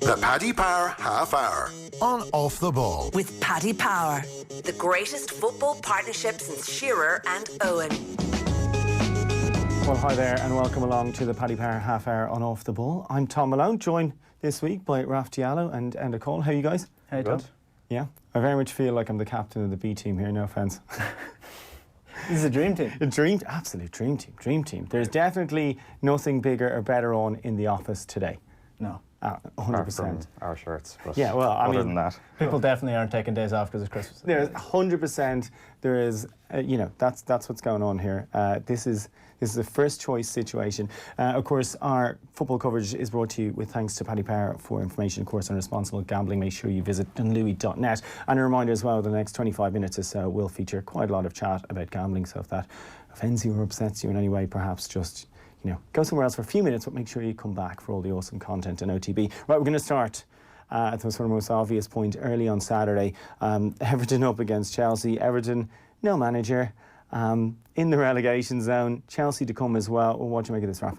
The Paddy Power Half Hour on Off the Ball. With Paddy Power, the greatest football partnership since Shearer and Owen. Well, hi there and welcome along to the Paddy Power Half Hour on Off the Ball. I'm Thom Malone, joined this week by Diallo and Enda Coll. How are you guys? Hey, Tom. Yeah, I very much feel like I'm the captain of the B team here, no offence. This is a dream team. Absolute dream team. There's definitely nothing bigger or better on in the office today. No. 100%. Our shirts. But yeah, well, I other mean, than that, people definitely aren't taking days off because it's Christmas. There's 100%. There is, that's what's going on here. This is a first choice situation. Of course, our football coverage is brought to you with thanks to Paddy Power. For information, of course, on responsible gambling, make sure you visit dunlewy.net. And a reminder as well, the next 25 minutes or so will feature quite a lot of chat about gambling. So if that offends you or upsets you in any way, perhaps just go somewhere else for a few minutes, but make sure you come back for all the awesome content on OTB. Right, we're going to start at the sort of most obvious point early on Saturday. Everton up against Chelsea. Everton, no manager, in the relegation zone. Chelsea to come as well. What do you make of this, Raf?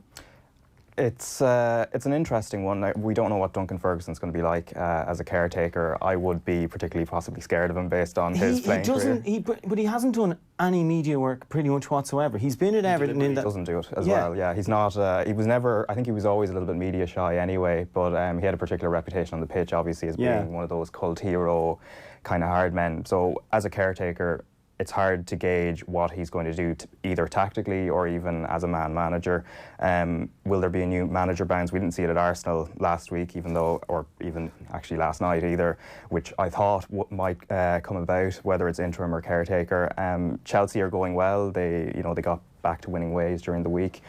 it's an interesting one. We don't know what Duncan Ferguson's going to be like as a caretaker. I would be particularly possibly scared of him based on his playing career. But he hasn't done any media work pretty much whatsoever. He's been at Everton in that. He doesn't do it as well. Yeah, he's not. He was never. I think he was always a little bit media shy anyway. But he had a particular reputation on the pitch, obviously, as being one of those cult hero kind of hard men. So as a caretaker, it's hard to gauge what he's going to do, either tactically or even as a manager. Will there be a new manager bounce? We didn't see it at Arsenal last week, or even actually last night either, which I thought might come about, whether it's interim or caretaker. Chelsea are going well. They got back to winning ways during the week.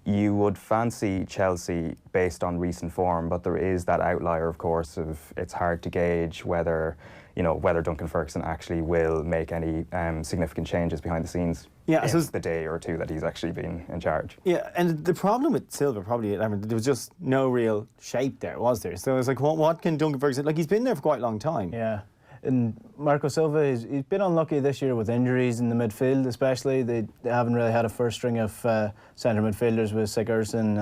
You would fancy Chelsea based on recent form, but there is that outlier, of course, of it's hard to gauge whether Duncan Ferguson actually will make any significant changes behind the scenes in the day or two that he's actually been in charge. Yeah, and the problem with Silva probably, there was just no real shape there, was there? So it's like, what can Duncan Ferguson, like he's been there for quite a long time. Yeah. And Marco Silva, he's been unlucky this year with injuries in the midfield especially. They haven't really had a first string of centre midfielders with Sigurdsson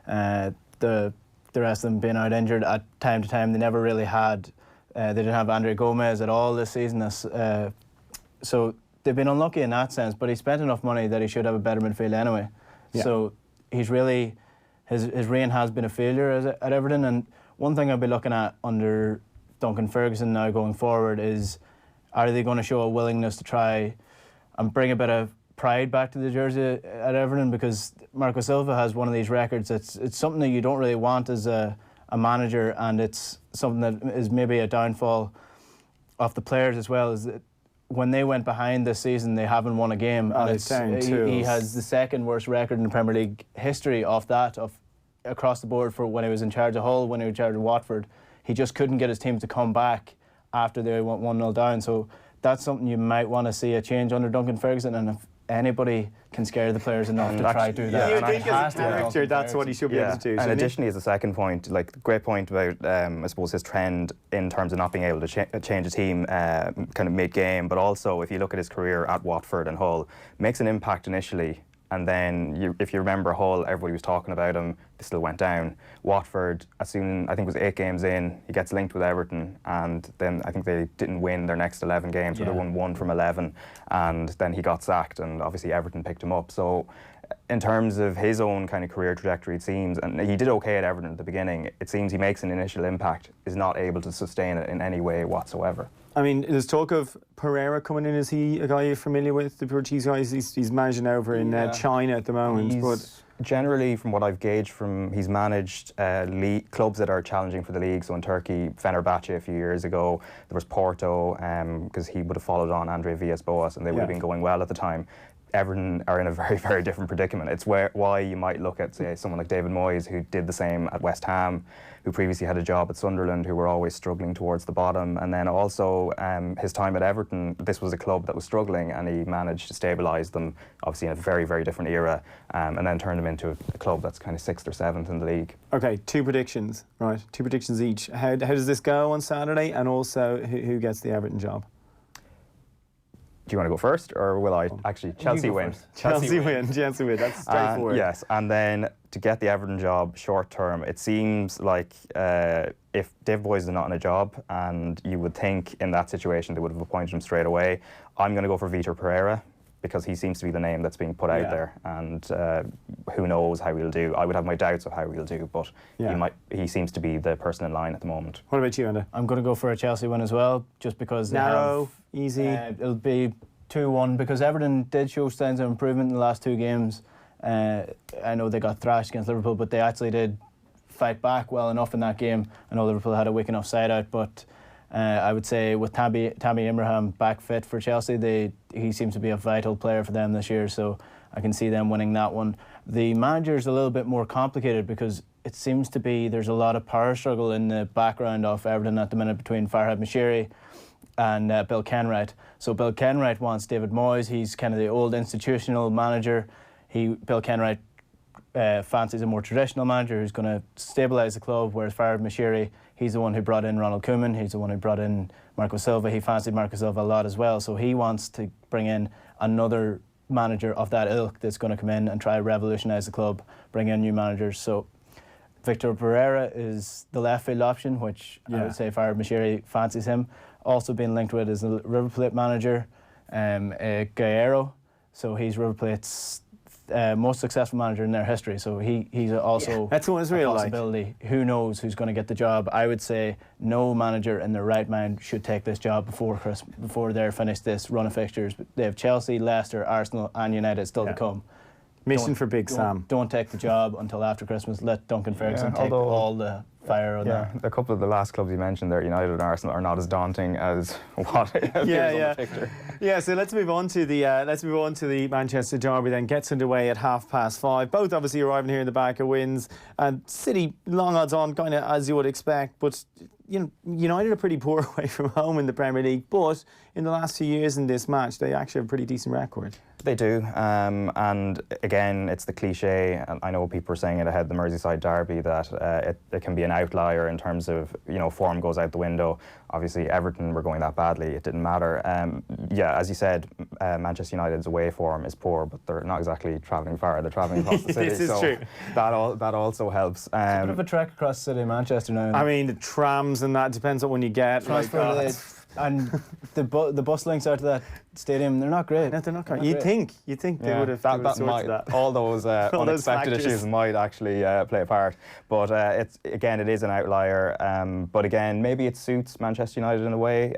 and the rest of them being out injured at time to time. They never really had, they didn't have Andre Gomez at all this season. So they've been unlucky in that sense, but he spent enough money that he should have a better midfield anyway. Yeah. So he's really, his reign has been a failure at Everton. And one thing I'll be looking at under Duncan Ferguson now going forward is, are they going to show a willingness to try and bring a bit of pride back to the jersey at Everton? Because Marco Silva has one of these records. It's something that you don't really want as a manager, and it's something that is maybe a downfall of the players as well, is that when they went behind this season, they haven't won a game. And he has the second worst record in the Premier League history of across the board for when he was in charge of Hull, when he was in charge of Watford. He just couldn't get his team to come back after they went 1-0 down. So that's something you might want to see a change under Duncan Ferguson. And if anybody can scare the players enough to try to do that, you think as a character that's what he should be able to do. And additionally, as a second point, great point about I suppose his trend in terms of not being able to change a team kind of mid-game, but also if you look at his career at Watford and Hull, makes an impact initially. And then, if you remember Hull, everybody was talking about him. They still went down. Watford, I think it was 8 games in, he gets linked with Everton, and then I think they didn't win their next 11 games, so they won 1 from 11, and then he got sacked, and obviously Everton picked him up. So, in terms of his own kind of career trajectory, it seems, and he did okay at Everton at the beginning, it seems he makes an initial impact, is not able to sustain it in any way whatsoever. I mean, there's talk of Pereira coming in. Is he a guy you're familiar with? The Portuguese guy, he's managing over in China at the moment. But generally, from what I've gauged he's managed clubs that are challenging for the league. So in Turkey, Fenerbahce a few years ago. There was Porto, because he would have followed on Andre Villas-Boas, and they would have been going well at the time. Everton are in a very, very different predicament. It's why you might look at, say, someone like David Moyes, who did the same at West Ham, who previously had a job at Sunderland, who were always struggling towards the bottom. And then also his time at Everton, this was a club that was struggling, and he managed to stabilise them, obviously in a very, very different era, and then turned them into a club that's kind of 6th or 7th in the league. Okay, 2 predictions, right? 2 predictions each. How does this go on Saturday? And also, who gets the Everton job? Do you want to go first, or will I? Actually, Chelsea win. Chelsea win. That's straightforward. Yes, and then to get the Everton job short term, it seems like if Dave Boyes is not in a job, and you would think in that situation they would have appointed him straight away, I'm going to go for Vitor Pereira, because he seems to be the name that's being put out there, and who knows how he'll do. I would have my doubts of how he'll do, but he seems to be the person in line at the moment. What about you, Enda? I'm going to go for a Chelsea win as well, just because narrow, easy. It'll be 2-1, because Everton did show signs of improvement in the last 2 games. I know they got thrashed against Liverpool, but they actually did fight back well enough in that game. I know Liverpool had a weak enough side out, but I would say with Tammy Abraham back fit for Chelsea, he seems to be a vital player for them this year, so I can see them winning that one. The manager's a little bit more complicated, because it seems to be there's a lot of power struggle in the background of Everton at the minute between Farhad Moshiri and Bill Kenwright. So Bill Kenwright wants David Moyes. He's kind of the old institutional manager. Bill Kenwright fancies a more traditional manager who's going to stabilise the club, whereas Farhad Moshiri, he's the one who brought in Ronald Koeman, he's the one who brought in Marco Silva. He fancied Marco Silva a lot as well, so he wants to bring in another manager of that ilk that's going to come in and try to revolutionise the club, bring in new managers. So Vitor Pereira is the left field option, which I would say Farhad Moshiri fancies him. Also being linked with is the River Plate manager, Guerrero. So he's River Plate's most successful manager in their history, so he's also that's what it's real a possibility. Like. Who knows who's going to get the job? I would say no manager in their right mind should take this job before they're finished this run of fixtures. They have Chelsea, Leicester, Arsenal and United still to come. Mission for Big Sam. Don't take the job until after Christmas. Let Duncan Ferguson take all the fire on that. A couple of the last clubs you mentioned there, United and Arsenal, are not as daunting as what appears on the picture. Yeah, so let's move on to the Manchester derby then. Gets underway at 5:30. Both obviously arriving here in the back of wins, and City long odds on, kind of as you would expect, but United are pretty poor away from home in the Premier League, but in the last few years in this match they actually have a pretty decent record. They do, and again, it's the cliche, and I know people are saying it ahead of the Merseyside derby, that it can be an outlier in terms of, form goes out the window. Obviously, Everton were going that badly, it didn't matter. As you said, Manchester United's away form is poor, but they're not exactly travelling far, they're travelling across the city. This is true. That also helps. It's a bit of a trek across the city of Manchester now. I mean, the trams and that, depends on when you get. And the bus links out to that stadium, they're not great. No, they're not great. You'd think they would have sorted that. All those unexpected issues might actually play a part. But it is an outlier. But again, maybe it suits Manchester United in a way.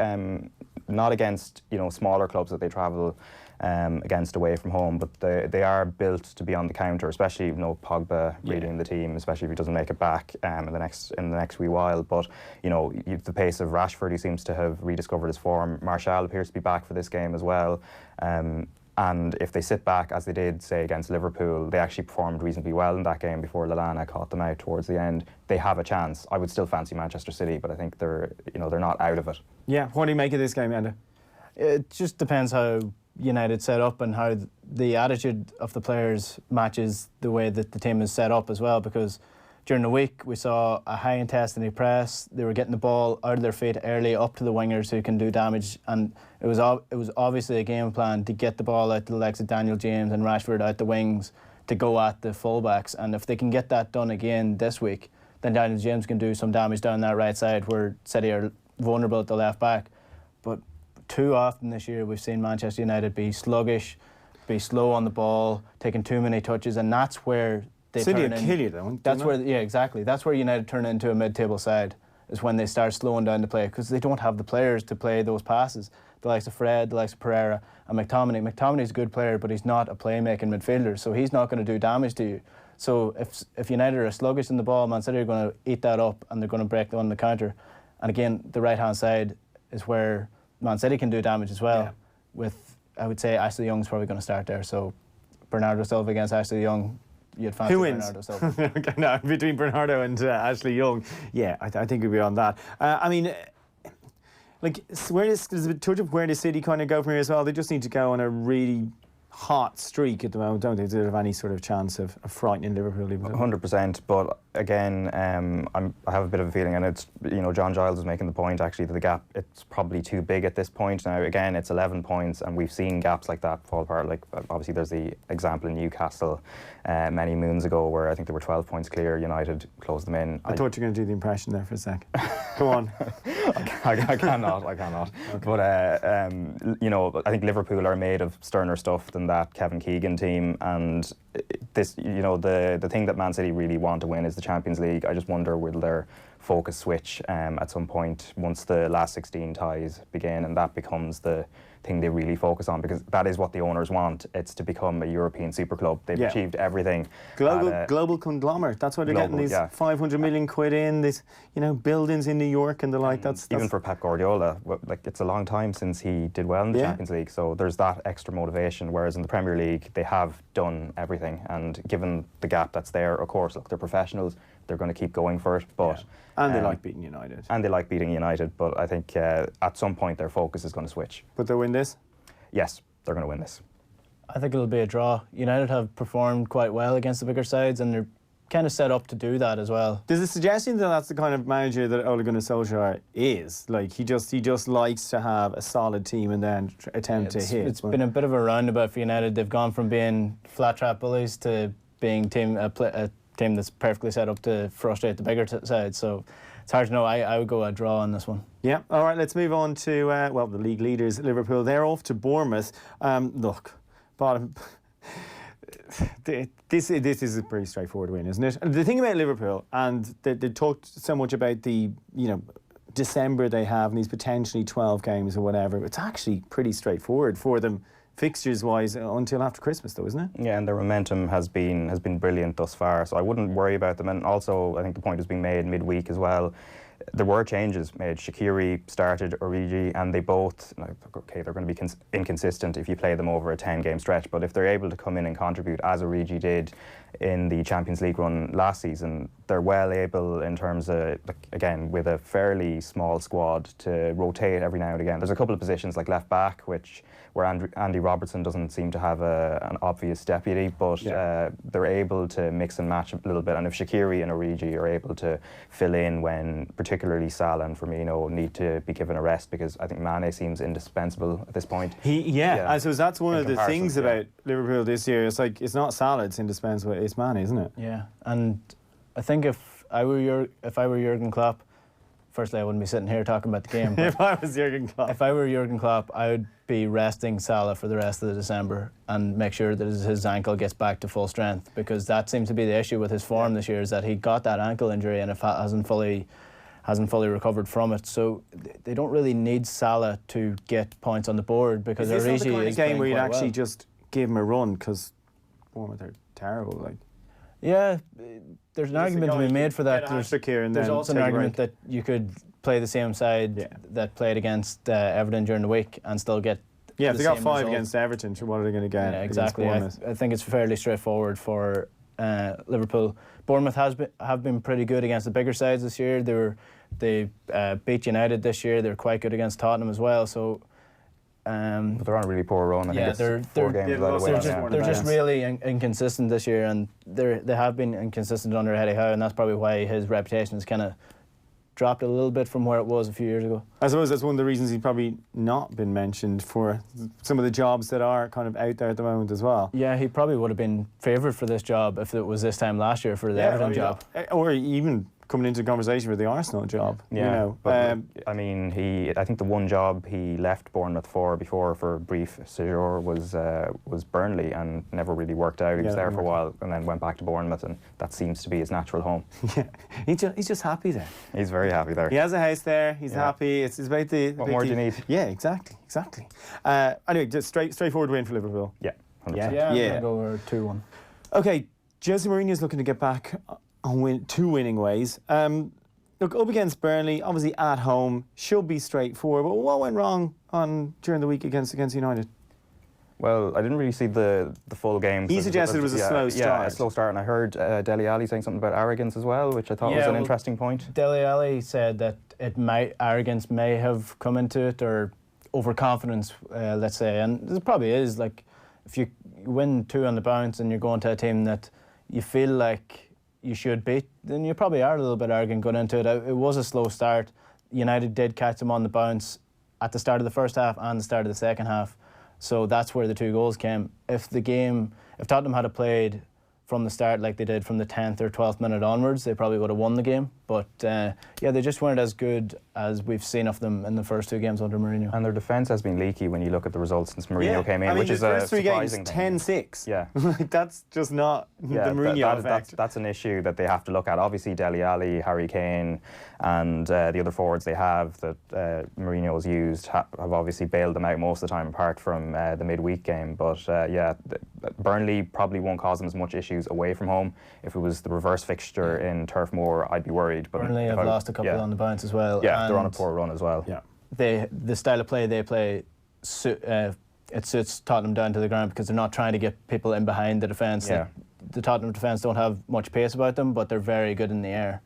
Not against smaller clubs that they travel against away from home, but they are built to be on the counter, especially Pogba leading the team, especially if he doesn't make it back in the next wee while. But the pace of Rashford, he seems to have rediscovered his form. Martial appears to be back for this game as well. And if they sit back, as they did, say, against Liverpool, they actually performed reasonably well in that game before Lallana caught them out towards the end. They have a chance. I would still fancy Manchester City, but I think they're not out of it. Yeah. What do you make of this game, Enda? It just depends how United set up and how the attitude of the players matches the way that the team is set up as well, because during the week we saw a high intensity press. They were getting the ball out of their feet early up to the wingers who can do damage, and it was obviously a game plan to get the ball out to the likes of Daniel James and Rashford out the wings to go at the fullbacks. And if they can get that done again this week, then Daniel James can do some damage down that right side where City are vulnerable at the left back. But too often this year we've seen Manchester United be sluggish, be slow on the ball, taking too many touches, and that's where they City turn will in. kill you though. That's where, exactly. That's where United turn into a mid-table side, is when they start slowing down the play, because they don't have the players to play those passes. The likes of Fred, the likes of Pereira, and McTominay. McTominay's a good player, but he's not a playmaking midfielder, so he's not going to do damage to you. So if United are sluggish in the ball, Man City are going to eat that up and they're going to break on the counter. And again, the right-hand side is where Man City can do damage as well. With, I would say, Ashley Young's probably going to start there. So Bernardo Silva against Ashley Young, you'd fancy who wins? Bernardo Silva. Okay, no, between Bernardo and Ashley Young, I think we'd be on that. I mean, there's a touch of where the City kind of go from here as well. They just need to go on a really hot streak at the moment, don't they? Do they have any sort of chance of frightening Liverpool? 100%, but again, I have a bit of a feeling, and it's, John Giles is making the point actually that the gap, it's probably too big at this point. Now again, it's 11 points, and we've seen gaps like that fall apart. Like obviously there's the example in Newcastle many moons ago where I think there were 12 points clear. United closed them in. I thought you were going to do the impression there for a sec. Go on. I cannot. Okay. But I think Liverpool are made of sterner stuff than that Kevin Keegan team, and this, the thing that Man City really want to win is the Champions League. I just wonder, will their focus switch at some point once the last 16 ties begin, and that becomes the thing they really focus on, because that is what the owners want. It's to become a European super club. They've achieved everything. Global conglomerate. That's why they're getting these 500 million quid in, these buildings in New York and the like. That's even for Pep Guardiola, like, it's a long time since he did well in the Champions League, so there's that extra motivation, whereas in the Premier League they have done everything, and given the gap that's there, of course, look, they're professionals, they're going to keep going for it, but and they like beating United. And they like beating United, but I think at some point their focus is going to switch. But they'll win this? Yes, they're going to win this. I think it'll be a draw. United have performed quite well against the bigger sides, and they're kind of set up to do that as well. There's a suggestion that that's the kind of manager that Ole Gunnar Solskjaer is. Like, he just likes to have a solid team and then attempt to hit. It's been a bit of a roundabout for United. They've gone from being flat trap bullies to being a team that's perfectly set up to frustrate the bigger side. So it's hard to know. I would go a draw on this one. Yeah. All right, let's move on to, the league leaders, Liverpool. They're off to Bournemouth. Look, bottom... This is a pretty straightforward win, isn't it? And the thing about Liverpool, and they talked so much about the, December they have and these potentially 12 games or whatever, it's actually pretty straightforward for them fixtures-wise until after Christmas, though, isn't it? Yeah, and their momentum has been brilliant thus far, so I wouldn't worry about them. And also, I think the point was being made midweek as well. There were changes made. Shaqiri started Origi, and they both, they're going to be inconsistent if you play them over a 10-game stretch, but if they're able to come in and contribute, as Origi did in the Champions League run last season, they're well able in terms of, again, with a fairly small squad, to rotate every now and again. There's a couple of positions like left back, where Andy Robertson doesn't seem to have an obvious deputy, but they're able to mix and match a little bit. And if Shaqiri and Origi are able to fill in when particularly Salah and Firmino need to be given a rest, because I think Mane seems indispensable at this point. I suppose that's one of the things about Liverpool this year. It's like, it's not Salah it's indispensable, it's Mane, isn't it? Yeah, and I think if I were Jurgen Klopp, firstly, I wouldn't be sitting here talking about the game. If I was Jurgen Klopp. If I were Jurgen Klopp, I would be resting Salah for the rest of the December and make sure that his ankle gets back to full strength, because that seems to be the issue with his form this year, is that he got that ankle injury and hasn't fully recovered from it. So they don't really need Salah to get points on the board, because Origi is the kind of game where you'd actually just give him a run, because Bournemouth are terrible. Like, yeah, there's an argument to be made for that. There's also an argument that you could play the same side that played against Everton during the week and still get if they got 5 result against Everton, what are they going to get? Yeah, exactly. I think it's fairly straightforward for Liverpool. Bournemouth have been pretty good against the bigger sides this year. They beat United this year. They're quite good against Tottenham as well. So. But they're on a really poor run. I think it's 4 games without a win. They're just really inconsistent this year, and they have been inconsistent under Eddie Howe, and that's probably why his reputation has kind of dropped a little bit from where it was a few years ago. I suppose that's one of the reasons he's probably not been mentioned for some of the jobs that are kind of out there at the moment as well. Yeah, he probably would have been favoured for this job if it was this time last year for the Everton job. Or even coming into the conversation for the Arsenal job. But I mean, I think the one job he left Bournemouth for a brief séjour was Burnley, and never really worked out. He was there for a while and then went back to Bournemouth, and that seems to be his natural home. He's just happy there. He's very happy there. He has a house there. He's happy. It's about the. What more do you need? Yeah, exactly. Anyway, just straightforward win for Liverpool. Yeah, 100%. Yeah. I'm gonna go over 2-1. Okay, Jose Mourinho's looking to get back on 2 winning ways. Look, up against Burnley, obviously at home, should be straightforward. But what went wrong during the week against United? Well, I didn't really see the full game. He suggested it was a slow start. Yeah, a slow start, and I heard Dele Alli saying something about arrogance as well, which I thought was an interesting point. Dele Alli said that arrogance may have come into it, or overconfidence, let's say, and it probably is. Like, if you win 2 on the bounce and you're going to a team that you feel like you should beat, then you probably are a little bit arrogant going into it. It was a slow start. United did catch them on the bounce at the start of the first half and the start of the second half. So that's where the 2 goals came. If Tottenham had played from the start like they did from the 10th or 12th minute onwards, they probably would have won the game. But they just weren't as good as we've seen of them in the first 2 games under Mourinho. And their defence has been leaky when you look at the results since Mourinho came in, which is a surprising thing. 10-6. Yeah. That's just not the Mourinho effect. That's an issue that they have to look at. Obviously, Dele Alli, Harry Kane, and the other forwards they have that Mourinho's used have obviously bailed them out most of the time, apart from the midweek game. But Burnley probably won't cause them as much issues away from home. If it was the reverse fixture in Turf Moor, I'd be worried. But Burnley have lost a couple on the bounce as well. Yeah, they're on a poor run as well. Yeah, the style of play they play it suits Tottenham down to the ground because they're not trying to get people in behind the defence. Yeah. The Tottenham defence don't have much pace about them, but they're very good in the air.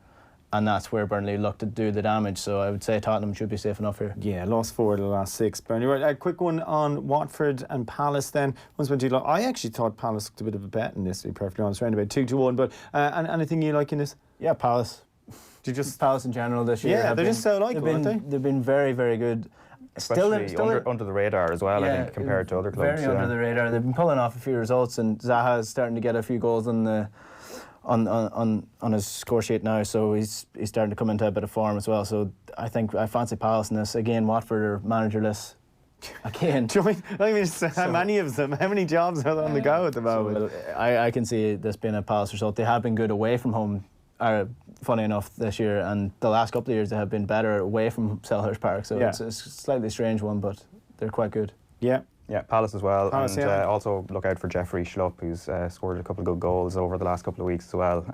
And that's where Burnley look to do the damage. So I would say Tottenham should be safe enough here. Yeah, lost 4 of the last 6. Burnley. Right, a quick one on Watford and Palace then. I actually thought Palace looked a bit of a bet in this, to be perfectly honest, around about 2-1. But and anything you like in this? Yeah, Palace. Palace in general this year. Yeah, they're just so likable, aren't they? They've been very, very good. Especially under the radar as well, I think, compared to other clubs. Very under the radar. They've been pulling off a few results, and Zaha is starting to get a few goals on his score sheet now, so he's starting to come into a bit of form as well. So I fancy Palace in this. Again, Watford are managerless. Again. How many of them? How many jobs are on the go at the moment? So, I can see this being a Palace result. They have been good away from home, funny enough, this year, and the last couple of years they have been better away from Selhurst Park. So it's a slightly strange one, but they're quite good. Yeah. Yeah, Palace as well. Palace, and also look out for Jeffrey Schlupp, who's scored a couple of good goals over the last couple of weeks as well.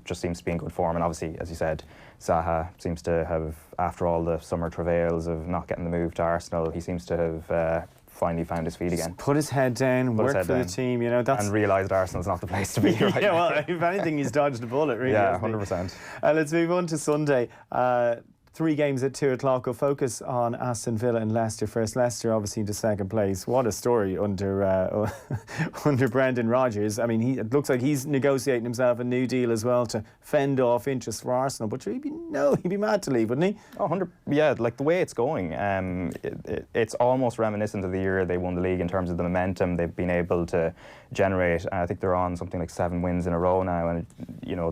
Just seems to be in good form. And obviously, as you said, Zaha seems to have, after all the summer travails of not getting the move to Arsenal, he seems to have finally found his feet again. Put his head down, work for the team, and realised Arsenal's not the place to be right now. Well, if anything, he's dodged a bullet, really. Yeah, 100%. Let's move on to Sunday. 3 games at 2 o'clock. We'll focus on Aston Villa and Leicester first. Leicester obviously into second place. What a story under Brendan Rodgers. I mean, it looks like he's negotiating himself a new deal as well to fend off interest for Arsenal. But he'd be mad to leave, wouldn't he? Oh, 100. Yeah, like the way it's going, it's almost reminiscent of the year they won the league in terms of the momentum they've been able to generate. I think they're on something like 7 wins in a row now, and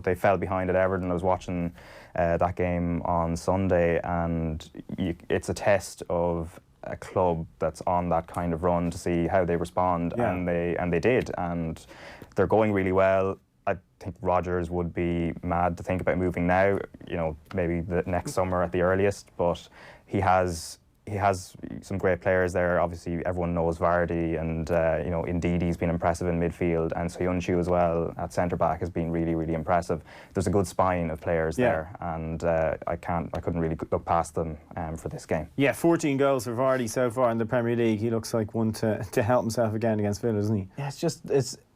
they fell behind at Everton. I was watching that game on Sunday, and it's a test of a club that's on that kind of run to see how they respond, and they did, and they're going really well. I think Rodgers would be mad to think about moving now, maybe the next summer at the earliest, but he has some great players there. Obviously, everyone knows Vardy, and Ndidi's been impressive in midfield, and Soyuncu as well at centre back has been really, really impressive. There's a good spine of players there, and I couldn't really look past them for this game. Yeah, 14 goals for Vardy so far in the Premier League. He looks like one to help himself again against Villa, doesn't he? Yeah,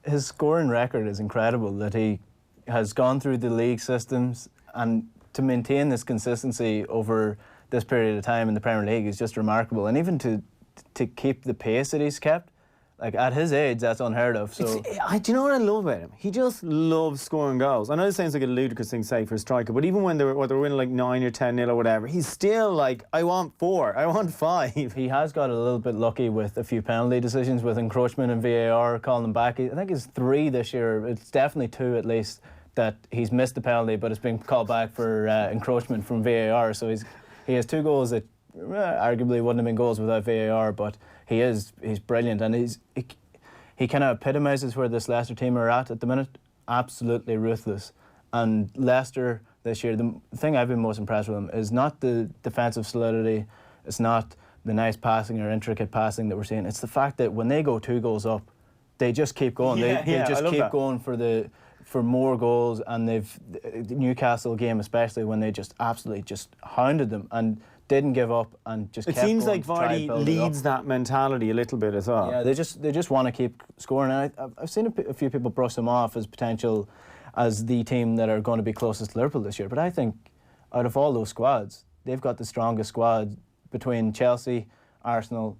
his scoring record is incredible. That he has gone through the league systems, and to maintain this consistency over this period of time in the Premier League is just remarkable. And even to keep the pace that he's kept, like at his age, that's unheard of. So do you know what I love about him? He just loves scoring goals. I know it sounds like a ludicrous thing to say for a striker, but even when they were winning like 9 or 10-0 or whatever, he's still like, I want 4, I want 5. He has got a little bit lucky with a few penalty decisions with encroachment and VAR calling him back. I think it's 3 this year. It's definitely 2 at least that he's missed the penalty, but it's been called back for encroachment from VAR. So he has 2 goals that arguably wouldn't have been goals without VAR, but he's brilliant, and he kind of epitomises where this Leicester team are at the minute. Absolutely ruthless. And Leicester this year, the thing I've been most impressed with them is not the defensive solidity, it's not the nice passing or intricate passing that we're seeing. It's the fact that when they go 2 goals up, they just keep going. They just keep going for more goals, and the Newcastle game especially, when they just absolutely just hounded them and didn't give up and just kept going. It seems like Vardy leads that mentality a little bit as well. Yeah, they just want to keep scoring. And I've seen a few people brush them off as potential as the team that are going to be closest to Liverpool this year. But I think out of all those squads, they've got the strongest squad between Chelsea, Arsenal.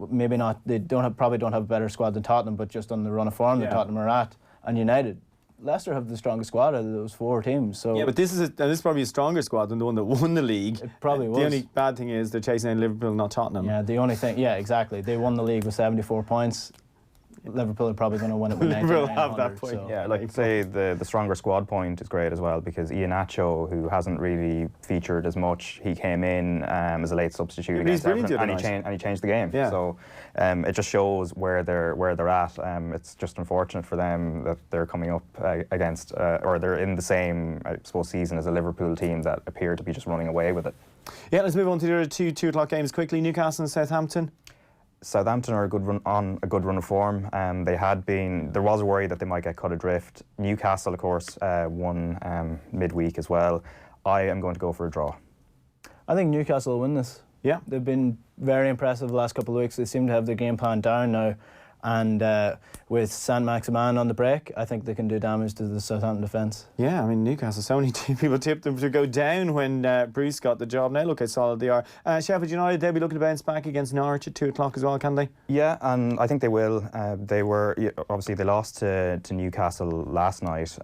Maybe not. They probably don't have a better squad than Tottenham, but just on the run of form that Tottenham are at, and United. Leicester have the strongest squad out of those 4 teams. So Yeah, but this is probably a stronger squad than the one that won the league. It probably was. The only bad thing is they're chasing in Liverpool, not Tottenham. yeah, the only thing, yeah, exactly. They won the league with 74 points. Liverpool are probably going to win it with 99. Liverpool have that point. So. Yeah, like say the stronger squad point is great as well, because Iheanacho, who hasn't really featured as much, he came in as a late substitute against Everton, and he changed the game. Yeah. So it just shows where they're at. It's just unfortunate for them that they're coming up against or they're in the same, I suppose, season as a Liverpool team that appear to be just running away with it. Yeah, let's move on to the other 2 o'clock games quickly. Newcastle and Southampton. Southampton are on a good run of form. There was a worry that they might get cut adrift. Newcastle, of course, won midweek as well. I am going to go for a draw. I think Newcastle will win this. Yeah. They've been very impressive the last couple of weeks. They seem to have their game plan down now. And with Saint-Maximin on the break, I think they can do damage to the Southampton defence. Yeah, I mean, Newcastle, so many people tipped them to go down when Bruce got the job. Now look how solid they are. Sheffield United, they'll be looking to bounce back against Norwich at 2 o'clock as well, can they? Yeah, and I think they will. Obviously they lost to Newcastle last night,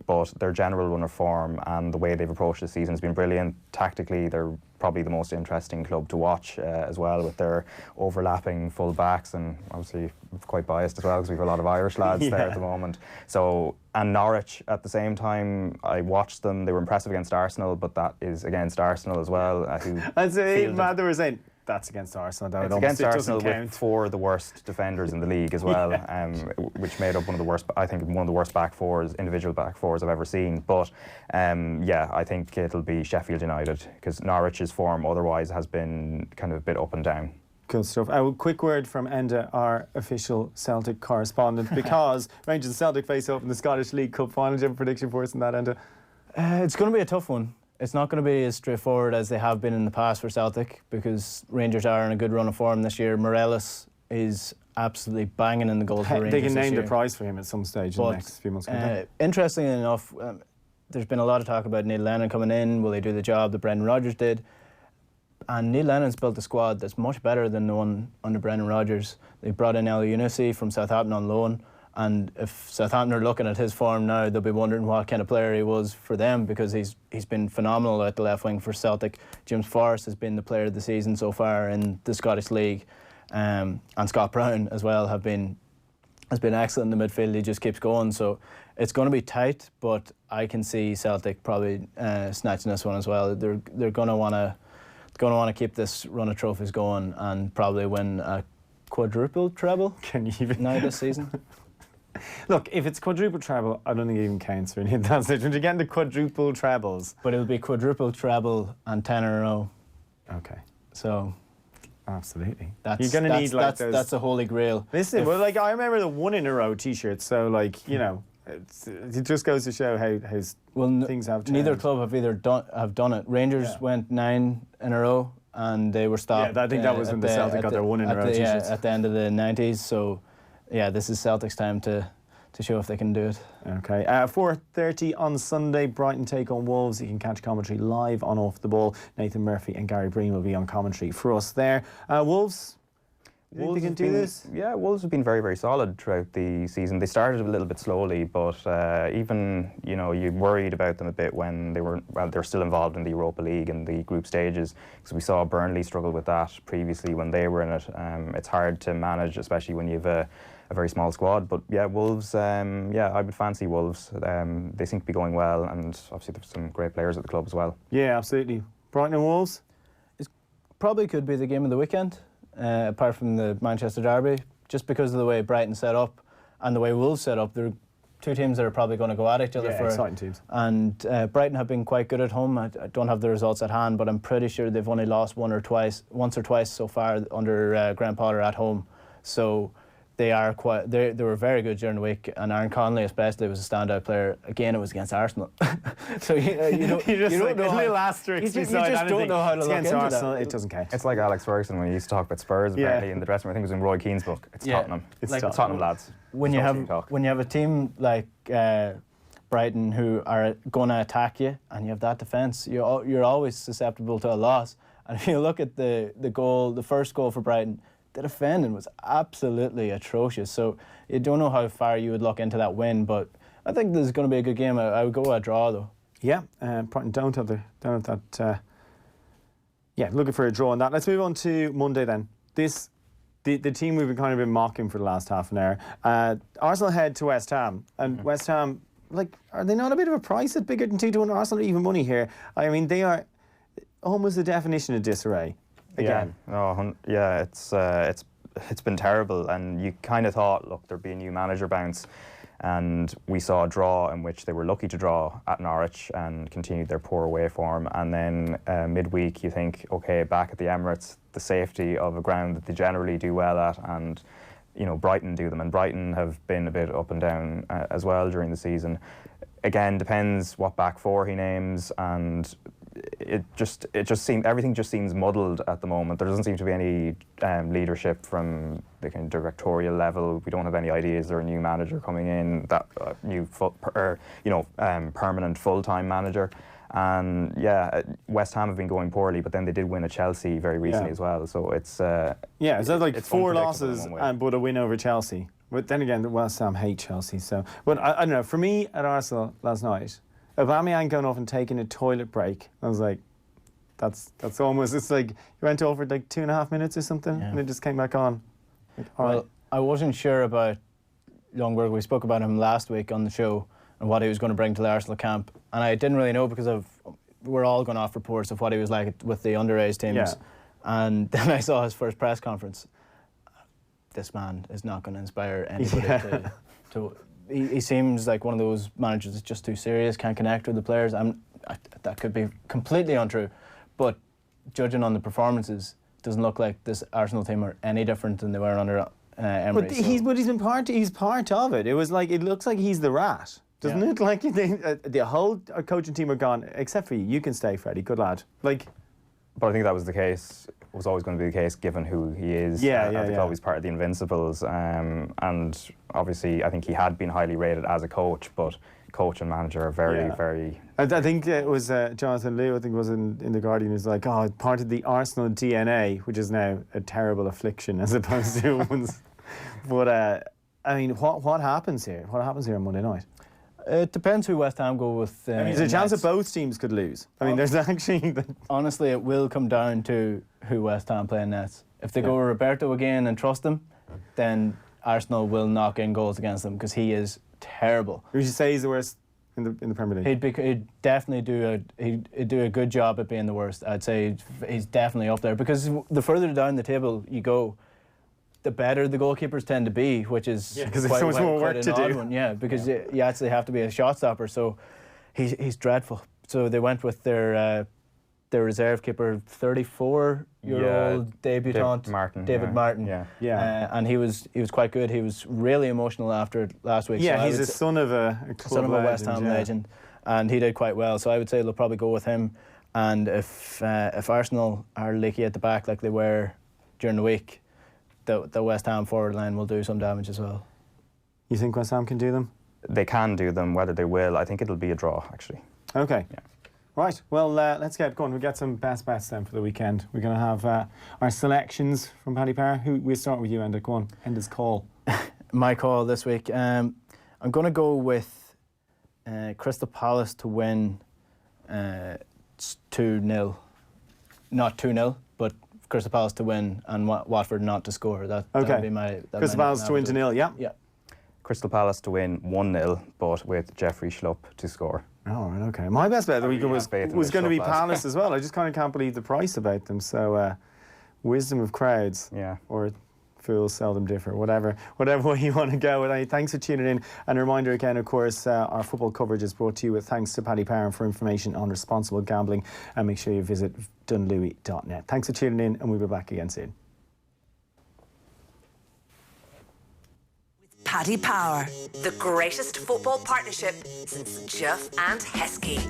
but their general run of form and the way they've approached the season has been brilliant. Tactically, they're probably the most interesting club to watch as well, with their overlapping full backs, and obviously quite biased as well because we have a lot of Irish lads there at the moment. So, and Norwich at the same time, I watched them. They were impressive against Arsenal, but that is against Arsenal as well. That's it, Matt, they were saying that's against Arsenal. Though. It's against Arsenal with 4 of the worst defenders in the league as well, which made up one of the worst back fours, individual back fours I've ever seen. But yeah, I think it'll be Sheffield United, because Norwich's form otherwise has been kind of a bit up and down. Good stuff. A quick word from Enda, our official Celtic correspondent, because Rangers and Celtic face off in the Scottish League Cup final. Do you have a prediction for us in that, Enda? It's going to be a tough one. It's not going to be as straightforward as they have been in the past for Celtic, because Rangers are in a good run of form this year. Morelos is absolutely banging in the goals for Rangers They can name the prize for him at some stage in the next few months. Interestingly enough, there's been a lot of talk about Neil Lennon coming in. Will he do the job that Brendan Rodgers did? And Neil Lennon's built a squad that's much better than the one under Brendan Rodgers. They brought in El Younousi from Southampton on loan, and if Southampton are looking at his form now, they'll be wondering what kind of player he was for them, because he's been phenomenal at the left wing for Celtic. James Forrest has been the player of the season so far in the Scottish League, and Scott Brown as well has been excellent in the midfield. He just keeps going, so it's going to be tight, but I can see Celtic probably snatching this one as well. They're going to want to keep this run of trophies going and probably win a quadruple treble. Can you even now this season? Look, if it's quadruple treble, I don't think it even counts really. That's it. When you get into quadruple trebles. But it'll be quadruple treble and 10 in a row. Okay. So absolutely. You're going to need like that's a holy grail. Listen, well, like I remember the 1 in a row T-shirts. So like, you know, it just goes to show how things have changed. Neither club have done it. Rangers went 9 in a row and they were stopped. Yeah, I think that was when the Celtic got their 1 in a row T-shirts. At the end of the 90s. So yeah, this is Celtic's time to show if they can do it. Okay. 4:30 on Sunday, Brighton take on Wolves. You can catch commentary live on Off the Ball. Nathan Murphy and Gary Breen will be on commentary for us there. Wolves, do you think they can do this? Yeah, Wolves have been very, very solid throughout the season. They started a little bit slowly, but even, you know, you worried about them a bit when they're still involved in the Europa League and the group stages, because we saw Burnley struggle with that previously when they were in it. It's hard to manage, especially when you have a very small squad. But yeah, Wolves, I would fancy Wolves. They seem to be going well, and obviously there's some great players at the club as well. Yeah, absolutely. Brighton and Wolves? It probably could be the game of the weekend. Apart from the Manchester derby, just because of the way Brighton set up and the way Wolves set up, they're 2 teams that are probably going to go at each other for exciting teams. And Brighton have been quite good at home. I don't have the results at hand, but I'm pretty sure they've only lost once or twice so far under Graham Potter at home. So they were very good during the week, and Aaron Connolly especially was a standout player. Again, it was against Arsenal. So you don't know how asterisk. You just don't know how to look against into Arsenal. that. It doesn't count. It's like Alex Ferguson when he used to talk about Spurs apparently in the dressing room. I think it was in Roy Keane's book. It's Tottenham. It's like Tottenham lads. When you have a team like Brighton who are going to attack you, and you have that defence, you're always susceptible to a loss. And if you look at the first goal for Brighton, the defending was absolutely atrocious. So you don't know how far you would look into that win, but I think this is going to be a good game. I would go a draw though. Yeah, Brighton don't have that. Yeah, looking for a draw on that. Let's move on to Monday then. The team we've been mocking for the last half an hour. Arsenal head to West Ham, and West Ham, like, are they not a bit of a price at bigger than 2-1? Arsenal are even money here. I mean, they are almost the definition of disarray. Again. Yeah, it's been terrible, and you kind of thought, look, there'd be a new manager bounce, and we saw a draw in which they were lucky to draw at Norwich and continued their poor away form, and then midweek you think, okay, back at the Emirates, the safety of a ground that they generally do well at, and you know, Brighton do them, and Brighton have been a bit up and down as well during the season. Again, depends what back four he names, and it just seems, everything just seems muddled at the moment. There doesn't seem to be any leadership from the kind of directorial level. We don't have any ideas. There's a new manager coming in, that permanent full-time manager. And yeah, West Ham have been going poorly, but then they did win at Chelsea very recently as well. So it's so like it's 4 losses but a win over Chelsea. But then again, the West Ham hate Chelsea. So, but I don't know. For me at Arsenal last night, Aubameyang going off and taking a toilet break, I was like, that's almost, it's like you went over for like 2.5 minutes or something, and it just came back on. Like, well, I wasn't sure about Ljungberg. We spoke about him last week on the show and what he was going to bring to the Arsenal camp, and I didn't really know because we're all going off reports of what he was like with the underage teams, and then I saw his first press conference. This man is not going to inspire anybody to he seems like one of those managers that's just too serious, can't connect with the players. That could be completely untrue, but judging on the performances, it doesn't look like this Arsenal team are any different than they were under Emery. But he's part of it. It was like, it looks like he's the rat, doesn't it? Like the whole coaching team are gone, except for you. You can stay, Freddie. Good lad. Like. But I think that was the case, was always going to be the case given who he is. I think always part of the Invincibles. And obviously, I think he had been highly rated as a coach, but coach and manager are very... I think it was Jonathan Liu, I think was in The Guardian, was like, part of the Arsenal DNA, which is now a terrible affliction as opposed to one's... But, I mean, what happens here? What happens here on Monday night? It depends who West Ham go with. I mean, there's a chance that both teams could lose. I mean, there's actually... Honestly, it will come down to who West Ham play in nets. If they go with Roberto again and trust him, then Arsenal will knock in goals against them because he is terrible. Would you say he's the worst in the Premier League? He'd definitely do a good job at being the worst. I'd say he's definitely up there because the further down the table you go, the better the goalkeepers tend to be, which is because there's so much more work to do. One, because you actually have to be a shot stopper. So he's dreadful. So they went with their reserve keeper, 34-year-old debutant David Martin. And he was quite good. He was really emotional after last week. Yeah, so he's a son of a West Ham legend, and he did quite well. So I would say they'll probably go with him. And if Arsenal are leaky at the back like they were during the week, the West Ham forward line will do some damage as well. You think West Ham can do them? They can do them. Whether they will, I think it'll be a draw, actually. Okay. Yeah. Right. Well, let's get going. We'll get some best bets then for the weekend. We're going to have our selections from Paddy Power. We'll start with you, Enda. Go on. Enda's call. My call this week. I'm going to go with Crystal Palace to win 2-0. Not 2-0, but Crystal Palace to win and Watford not to score. That would be my... Crystal Palace to win 2-0, yeah. Crystal Palace to win 1-0, but with Jeffrey Schlupp to score. Oh, right, okay. My best bet of the weekend was going to be Palace as well. I just kind of can't believe the price about them. So, wisdom of crowds. Yeah. Or fools seldom differ. Whatever way you want to go with it. Thanks for tuning in. And a reminder again, of course, our football coverage is brought to you with thanks to Paddy Power. For information on responsible gambling, and make sure you visit dunlewy.net. Thanks for tuning in, and we'll be back again soon. Paddy Power, the greatest football partnership since Jeff and Heskey.